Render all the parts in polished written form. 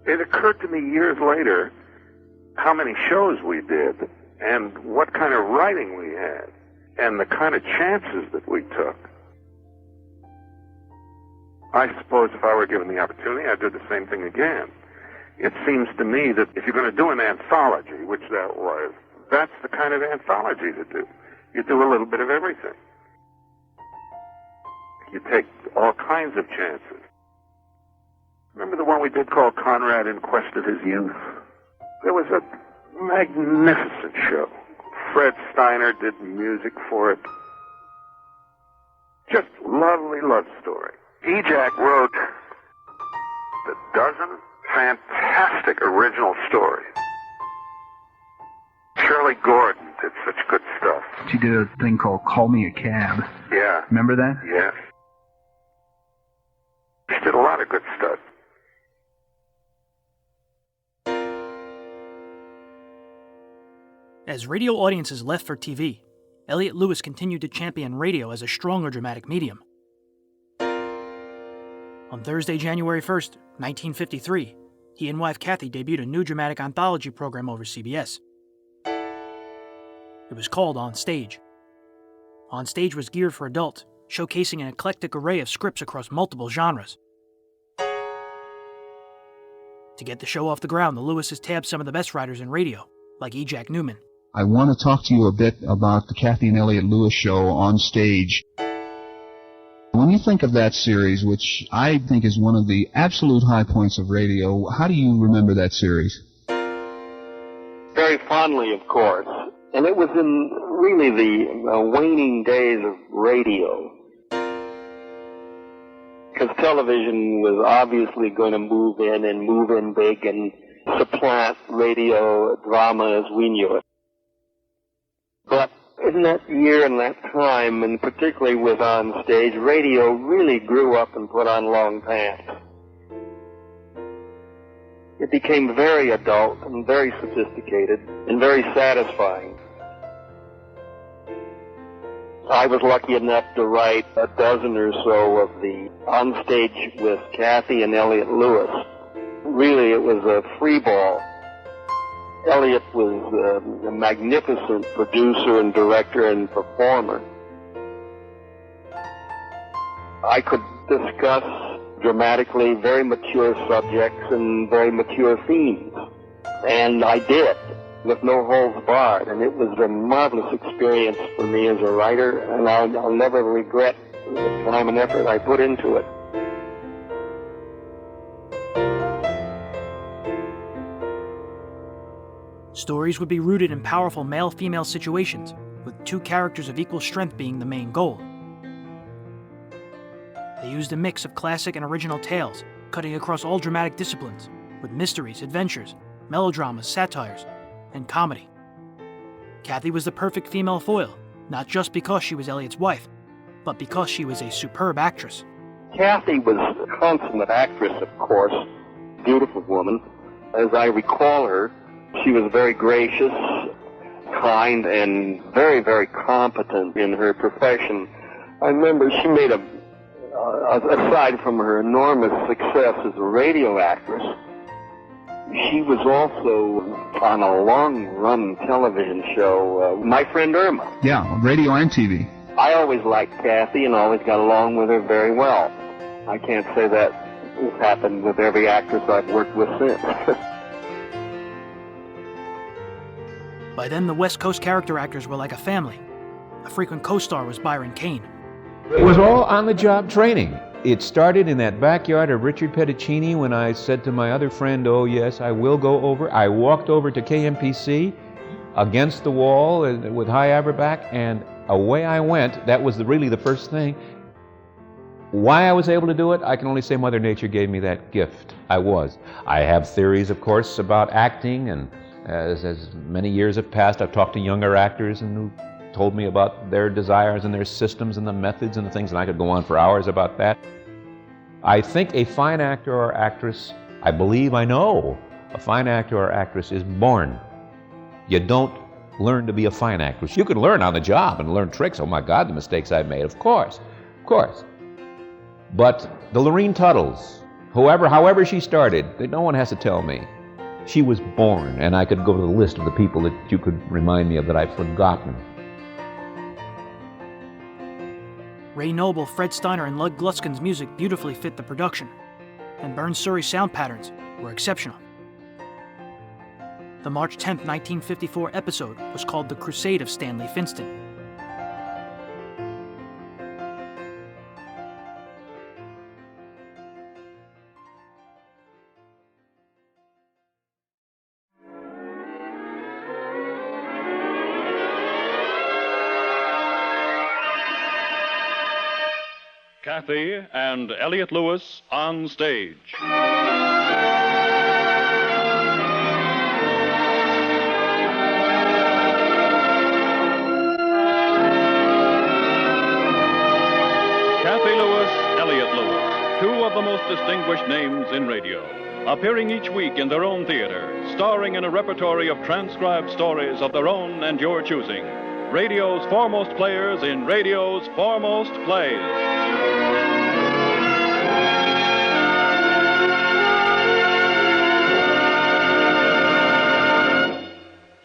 It occurred to me years later how many shows we did and what kind of writing we had and the kind of chances that we took. I suppose if I were given the opportunity, I'd do the same thing again. It seems to me that if you're going to do an anthology, which that was, that's the kind of anthology to do. You do a little bit of everything. You take all kinds of chances. Remember the one we did called Conrad in Quest of His Youth? There was a magnificent show. Fred Steiner did music for it. Just lovely love story. E. Jack wrote a dozen fantastic original stories. Shirley Gordon did such good stuff. She did a thing called Call Me a Cab. Yeah. Remember that? Yes. She did a lot of good stuff. As radio audiences left for TV, Elliott Lewis continued to champion radio as a stronger dramatic medium. On Thursday, January 1st, 1953, he and wife Cathy debuted a new dramatic anthology program over CBS. It was called On Stage. On Stage was geared for adults, showcasing an eclectic array of scripts across multiple genres. To get the show off the ground, the Lewises tabbed some of the best writers in radio, like E. Jack Neuman. I want to talk to you a bit about the Cathy and Elliott Lewis show On Stage. When you think of that series, which I think is one of the absolute high points of radio, how do you remember that series? Very fondly, of course. And it was in really the waning days of radio. Because television was obviously going to move in big and supplant radio drama as we knew it. But in that year and that time, and particularly with On Stage, radio really grew up and put on long pants. It became very adult and very sophisticated and very satisfying. I was lucky enough to write a dozen or so of the On Stage with Cathy and Elliott Lewis. Really, it was a free ball. Elliott was a magnificent producer and director and performer. I could discuss dramatically very mature subjects and very mature themes. And I did, with no holds barred. And it was a marvelous experience for me as a writer, and I'll never regret the time and effort I put into it. Stories would be rooted in powerful male-female situations, with two characters of equal strength being the main goal. They used a mix of classic and original tales, cutting across all dramatic disciplines, with mysteries, adventures, melodramas, satires, and comedy. Cathy was the perfect female foil, not just because she was Elliott's wife, but because she was a superb actress. Cathy was a consummate actress, of course, beautiful woman. As I recall her, she was very gracious, kind, and very, very competent in her profession. I remember she made aside from her enormous success as a radio actress, she was also on a long-run television show, My Friend Irma. Yeah, radio and TV. I always liked Cathy and always got along with her very well. I can't say that has happened with every actress I've worked with since. By then, the West Coast character actors were like a family. A frequent co-star was Byron Kane. It was all on-the-job training. It started in that backyard of Richard Petticini when I said to my other friend, oh yes, I will go over. I walked over to KMPC against the wall with High Averback, and away I went. That was really the first thing. Why I was able to do it, I can only say Mother Nature gave me that gift. I have theories, of course, about acting, and as many years have passed, I've talked to younger actors and who told me about their desires and their systems and the methods and the things, and I could go on for hours about that. I think a fine actor or actress, I believe I know, a fine actor or actress is born. You don't learn to be a fine actress. You can learn on the job and learn tricks. Oh my God, the mistakes I've made, of course. But the Lorene Tuttles, However she started, no one has to tell me. She was born, and I could go to the list of the people that you could remind me of that I've forgotten. Ray Noble, Fred Steiner, and Lud Gluskin's music beautifully fit the production, and Berne Surrey's sound patterns were exceptional. The March 10, 1954 episode was called The Crusade of Stanley Finston. Cathy and Elliott Lewis on stage. Cathy Lewis, Elliott Lewis, two of the most distinguished names in radio, appearing each week in their own theater, starring in a repertory of transcribed stories of their own and your choosing. Radio's foremost players in radio's foremost plays.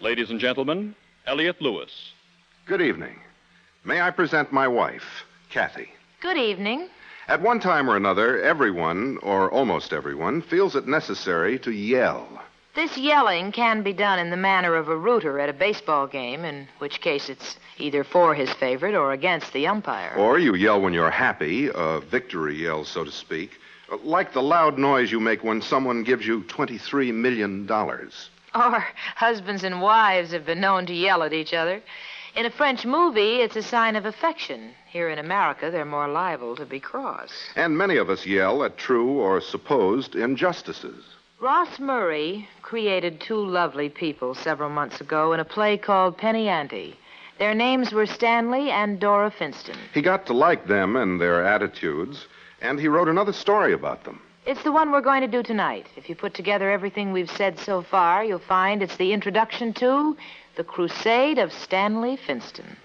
Ladies and gentlemen, Elliott Lewis. Good evening. May I present my wife, Cathy? Good evening. At one time or another, everyone, or almost everyone, feels it necessary to yell. This yelling can be done in the manner of a rooter at a baseball game, in which case it's either for his favorite or against the umpire. Or you yell when you're happy, a victory yell, so to speak, like the loud noise you make when someone gives you $23 million. Or husbands and wives have been known to yell at each other. In a French movie, it's a sign of affection. Here in America, they're more liable to be cross. And many of us yell at true or supposed injustices. Ross Murray created two lovely people several months ago in a play called Penny Ante. Their names were Stanley and Dora Finston. He got to like them and their attitudes, and he wrote another story about them. It's the one we're going to do tonight. If you put together everything we've said so far, you'll find it's the introduction to The Crusade of Stanley Finston.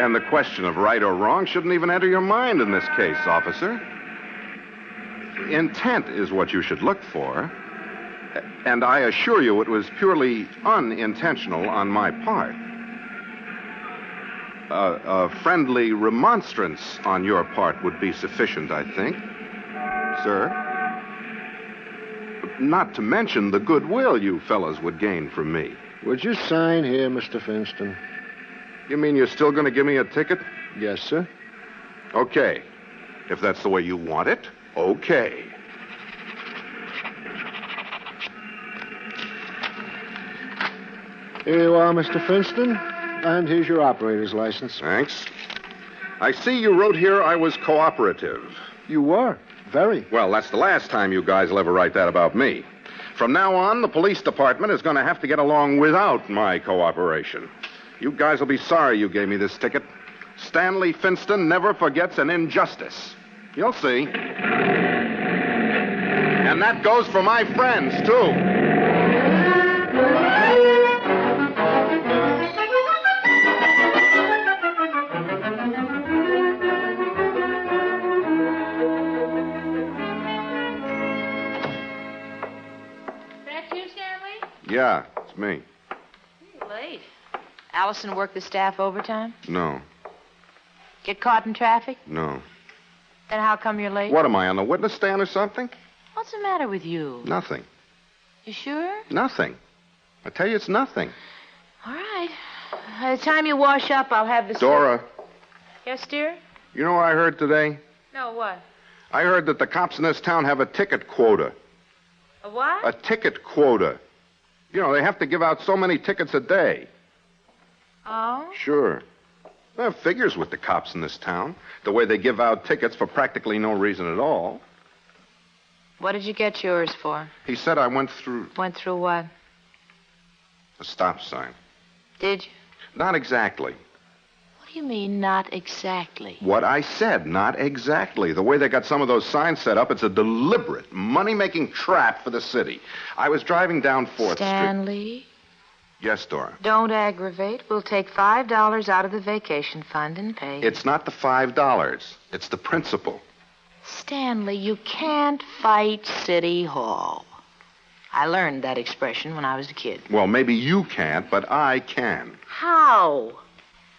And the question of right or wrong shouldn't even enter your mind in this case, officer. Intent is what you should look for. And I assure you it was purely unintentional on my part. A friendly remonstrance on your part would be sufficient, I think. Sir? Not to mention the goodwill you fellas would gain from me. Would you sign here, Mr. Finston? You mean you're still going to give me a ticket? Yes, sir. Okay. If that's the way you want it, okay. Here you are, Mr. Finston. And here's your operator's license. Thanks. I see you wrote here I was cooperative. You were. Very. Well, that's the last time you guys will ever write that about me. From now on, the police department is going to have to get along without my cooperation. You guys will be sorry you gave me this ticket. Stanley Finston never forgets an injustice. You'll see. And that goes for my friends, too. That you, Stanley? Yeah, it's me. You're late. Allison work the staff overtime? No. Get caught in traffic? No. Then how come you're late? What am I, on the witness stand or something? What's the matter with you? Nothing. You sure? Nothing. I tell you, it's nothing. All right. By the time you wash up, I'll have the... Dora, Yes, dear? you know what I heard today? No, what? I heard that the cops in this town have a ticket quota. A what? A ticket quota. You know, they have to give out so many tickets a day. Oh? Sure. There are figures with the cops in this town. The way they give out tickets for practically no reason at all. What did you get yours for? He said I went through Went through what? a stop sign. Did you? Not exactly. What do you mean, not exactly? What I said, not exactly. The way they got some of those signs set up, it's a deliberate, money-making trap for the city. I was driving down 4th Street. Stanley? Yes, Dora. Don't aggravate. We'll take $5 out of the vacation fund and pay. It's not the $5. It's the principle. Stanley, you can't fight City Hall. I learned that expression when I was a kid. Well, maybe you can't, but I can. How?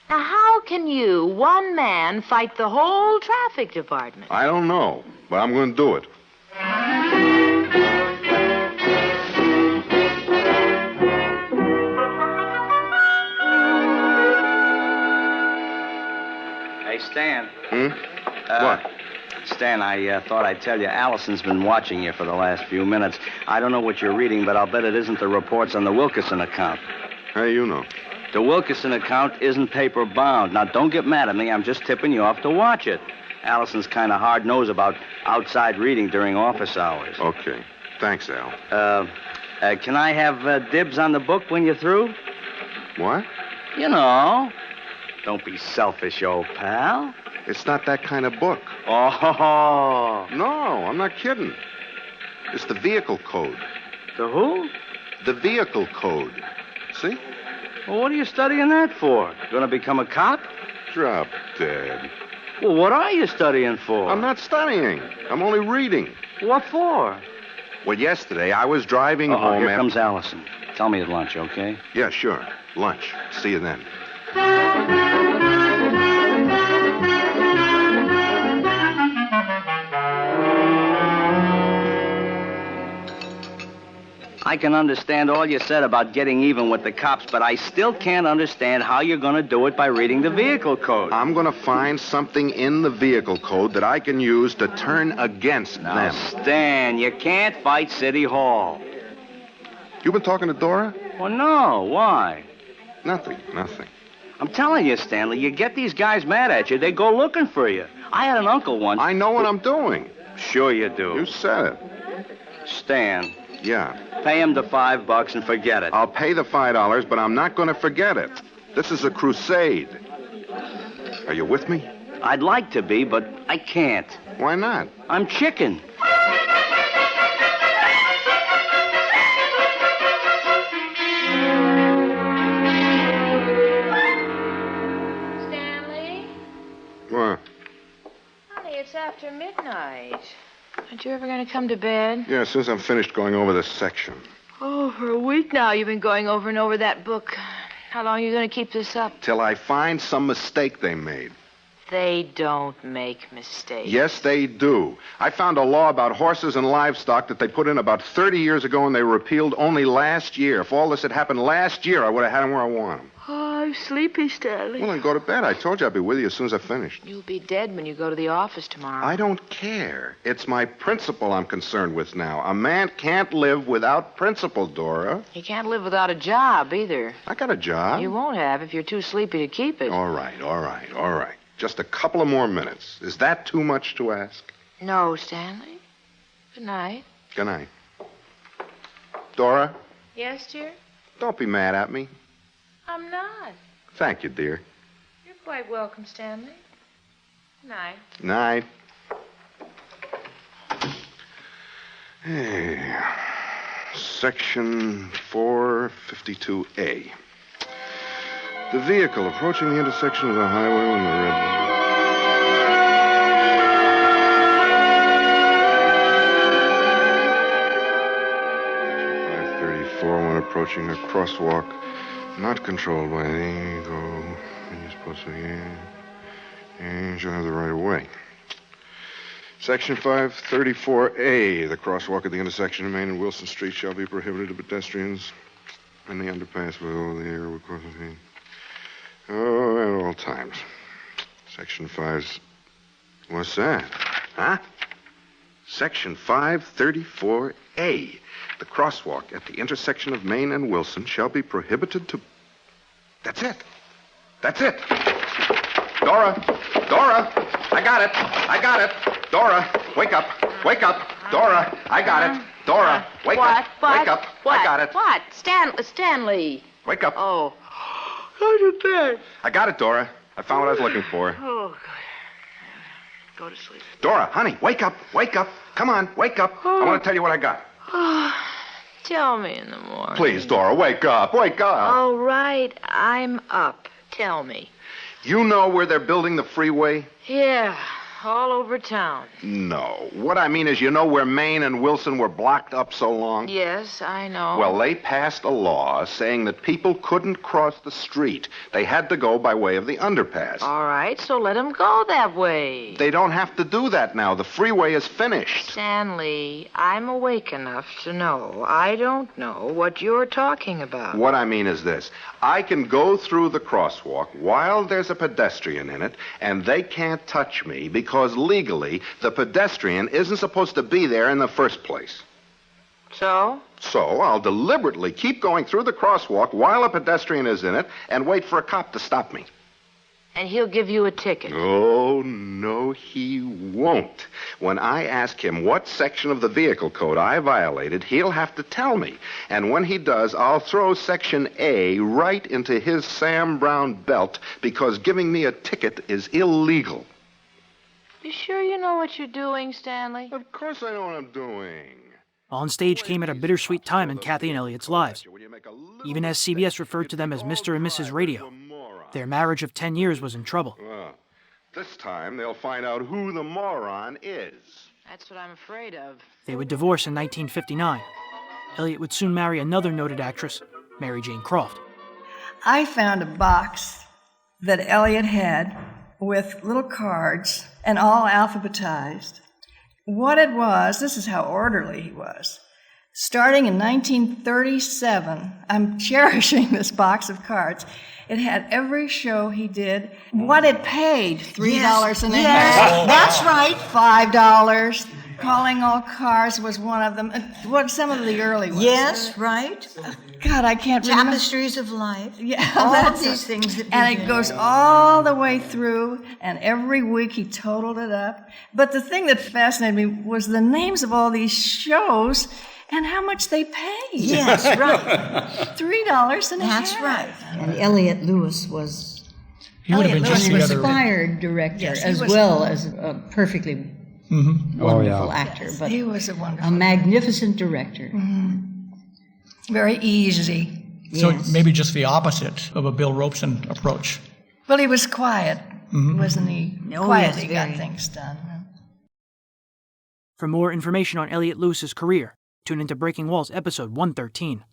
Now, how can you, one man, fight the whole traffic department? I don't know, but I'm going to do it. Hey, Stan. What? Stan, I thought I'd tell you, Allison's been watching you for the last few minutes. I don't know what you're reading, but I'll bet it isn't the reports on the Wilkerson account. How do you know? The Wilkerson account isn't paper-bound. Now, don't get mad at me. I'm just tipping you off to watch it. Allison's kind of hard-nosed about outside reading during office hours. Okay. Thanks, Al. Can I have dibs on the book when you're through? What? You know. Don't be selfish, old pal. It's not that kind of book. Oh. No, I'm not kidding. It's the vehicle code. The who? The vehicle code. See? Well, what are you studying that for? Gonna become a cop? Drop dead. Well, what are you studying for? I'm not studying. I'm only reading. What for? Well, yesterday I was driving home. Here comes Allison. Tell me at lunch, okay? Yeah, sure. Lunch. See you then. I can understand all you said about getting even with the cops, but I still can't understand how you're going to do it by reading the vehicle code. I'm going to find something in the vehicle code that I can use to turn against them. Stan, you can't fight City Hall. You been talking to Dora? Well, no. Why? Nothing. I'm telling you, Stanley, you get these guys mad at you, they go looking for you. I had an uncle once. I know what I'm doing. Sure you do. You said it. Stan. Yeah. Pay him the $5 and forget it. I'll pay the $5, but I'm not going to forget it. This is a crusade. Are you with me? I'd like to be, but I can't. Why not? I'm chicken. Stanley? What? Honey, it's after midnight. Aren't you ever going to come to bed? Yeah, as soon as I'm finished going over this section. Oh, for a week now you've been going over and over that book. How long are you going to keep this up? Till I find some mistake they made. They don't make mistakes. Yes, they do. I found a law about horses and livestock that they put in about 30 years ago, and they were repealed only last year. If all this had happened last year, I would have had them where I want them. Oh, I'm sleepy, Stanley. Well, then go to bed. I told you I'd be with you as soon as I finished. You'll be dead when you go to the office tomorrow. I don't care. It's my principle I'm concerned with now. A man can't live without principle, Dora. You can't live without a job, either. I got a job. You won't have if you're too sleepy to keep it. All right. Just a couple of more minutes. Is that too much to ask? No, Stanley. Good night. Good night. Dora? Yes, dear? Don't be mad at me. I'm not. Thank you, dear. You're quite welcome, Stanley. Good night. Night. Hey. Section 452A. The vehicle approaching the intersection of the highway when the red... 534 when approaching a crosswalk not controlled by the ego. You're supposed to... You should have the right of way. Section 534A. The crosswalk at the intersection of Main and Wilson Street shall be prohibited to pedestrians and the underpass with all the air will cross the... Oh, at all times. Section 5's... What's that? Huh? Section 534A. The crosswalk at the intersection of Main and Wilson shall be prohibited to... That's it. Dora! I got it. Dora, wake up. Dora, I got it. Dora, wake up. Wake up. I got it. What? Stanley. Wake up. Oh. Go to bed. I got it, Dora. I found what I was looking for. Oh, good. Go to sleep. Dora, honey, wake up. Wake up. Come on, wake up. I want to tell you what I got. Oh, tell me in the morning. Please, Dora, wake up. Wake up. All right, I'm up. Tell me. You know where they're building the freeway? Yeah, all over town. No. What I mean is, you know where Maine and Wilson were blocked up so long? Yes, I know. Well, they passed a law saying that people couldn't cross the street. They had to go by way of the underpass. All right, so let them go that way. They don't have to do that now. The freeway is finished. Stanley, I'm awake enough to know I don't know what you're talking about. What I mean is this. I can go through the crosswalk while there's a pedestrian in it, and they can't touch me because legally the pedestrian isn't supposed to be there in the first place. So? So I'll deliberately keep going through the crosswalk while a pedestrian is in it and wait for a cop to stop me. And he'll give you a ticket. Oh, no, he won't. When I ask him what section of the vehicle code I violated, he'll have to tell me. And when he does, I'll throw Section A right into his Sam Brown belt because giving me a ticket is illegal. You sure you know what you're doing, Stanley? Of course I know what I'm doing. On stage came at a bittersweet time in Cathy and Elliott's lives, even as CBS referred to them as Mr. and Mrs. Radio. Their marriage of 10 years was in trouble. Well, this time they'll find out who the moron is. That's what I'm afraid of. They would divorce in 1959. Elliott would soon marry another noted actress, Mary Jane Croft. I found a box that Elliott had with little cards and all alphabetized. What it was, this is how orderly he was. Starting in 1937, I'm cherishing this box of cards. It had every show he did, what it paid, $3 and a half. That's right. $5. Calling All Cars was one of them. What some of the early ones. Yes, right. God, I can't remember. Tapestries of Life. Yeah, all of these things that and it goes all the way through, and every week he totaled it up. But the thing that fascinated me was the names of all these shows and how much they paid. Yes, right. $3 and a half. That's right. And Elliott Lewis was an inspired director as well as a perfectly wonderful actor. But he was a magnificent director. Very easy. So maybe just the opposite of a Bill Robeson approach. Well, he was quiet, wasn't he? Quietly got things done. For more information on Elliott Lewis's career, tune into Breaking Walls episode 113.